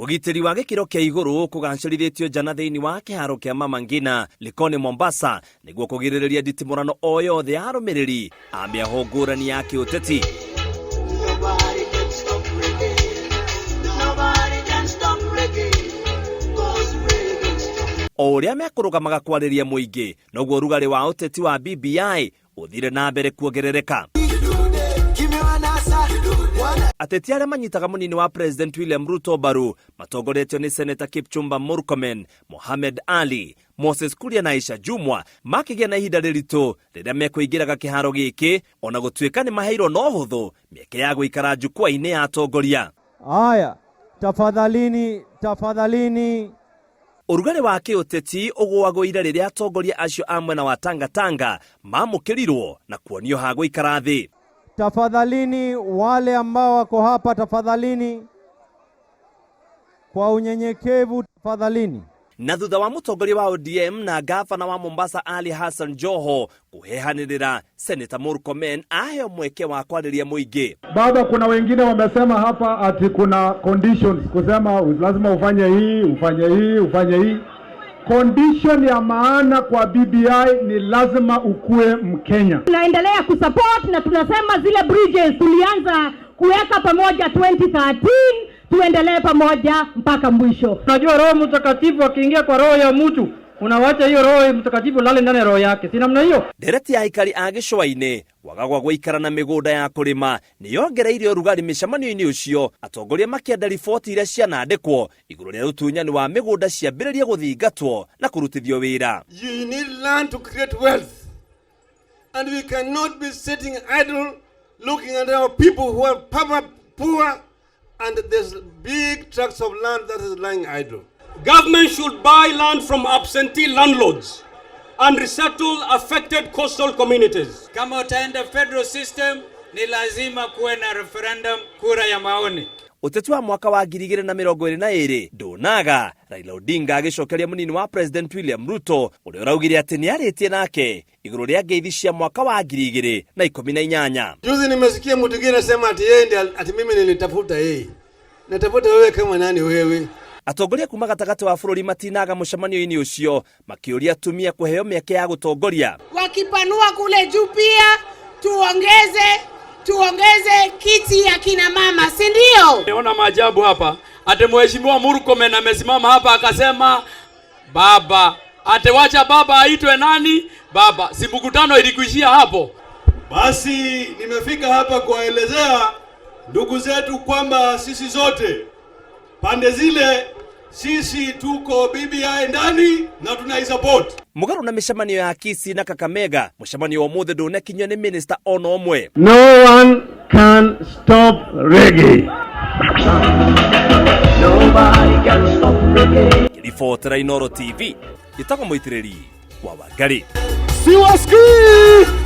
Ugitiri wa gikiro kia iguru kugancirithitio jana thiini wa kiharo kia Mama Ngina Likoni Mombasa niguo kugiririria nditimurano o yothe ya arumiriri a miaho ngurani ya kiuteti. O uria mekurugamaga kwariria muingi noguo rugari wa uteti wa BBI uthire na mbere kuongerereka. Ateti aria manyitaga munini wa President William Ruto baru matongoretio ni Senator Kipchumba Murkomen, Mohamed Ali, Moses Kuria na Aisha Jumwa makigia na ihinda riritu riria mekuingiraga kiharo giki ona gutuika ni maheiro no huthu mieke ya guikara njukwa-ini ya atongoria. Aya, tafadhalini. Urugari wa kiuteti ugwagwire riria atongoria acio a mwena wa Tanga mamukirirwo na kuonio ha guikara thi. Tafadhalini wale ambao wako hapa, tafadhalini kwa unyenyekevu, tafadhalini. Na thutha wa mutongoria wa ODM na gavana wa Mombasa Ali Hassan Joho kuhehanirira, Senator Murkomen aheo mweke wa kwariria muingi. Baba, kuna wengine wamesema hapa ati kuna conditions kusema lazima ufanye hii. Condition ya maana kwa BBI ni lazima ukue Mkenya. Tunaendelea kusupport na tunasema zile bridges tulianza kuweka pamoja 2013 tuendelee pamoja mpaka mwisho. Unajua Roho Mtakatifu akiingia kwa roho ya mtu, unawacha hiyo Roho Mtakatifu lale ndani ya roho yake. Si namna hiyo? Dereti ya ikari agicwa-ini wagagwa guikara na migunda ya kurima ni yongereirio rugari micemanio-ini ucio, atongoria makienda riboti iria cianandikwo iguru ria utunyani wa migunda ciambiririe guthingatwo na kurutithio wira. You need land to create wealth, and we cannot be sitting idle looking at our people who are poor and there's big tracts of land that is lying idle. Government should buy land from absentee landlords and resettle affected coastal communities. Kama utaenda federal system ni lazima kuwe na referendum, kura ya maoni. Uteti wa mwaka wa 2022 ndunaga Raila Odinga agicokeria munini wa President William Ruto uria uraugire ati ni aritie nake iguru ria ngeithi cia mwaka wa 2018. Juzi nimesikia mtu mwingine anasema ati yeye ndiye ati mimi nilitafuta yeye. Natafuta wewe kama nani wewe? Atongoria kuma gatagati wa bururi matinaga mucemanio-ini ucio makiuria atumia kuheo mieke ya gutongoria. Wakipanua kule juu pia tuongeze kiti ya kina mama, si ndio? Naona maajabu hapa. Ate mheshimiwa Murkomen amesimama hapa akasema baba, wacha baba aitwe nani? Baba. Si mkutano ilikuishia hapo. Basi nimefika hapa kuwaelezea ndugu zetu kwamba sisi zote pande zile sisi tuko BBI ndani na tunaisupport. Mugaru na mishamanio ya Kisii na Kakamega, mushamanio wa muthe ndunekinywo ni minister ono omwe. No one can stop reggae. Nobody can stop reggae. Ribotera Inooro TV, gitagwo Muitiriri wa Wangari. Siwaski!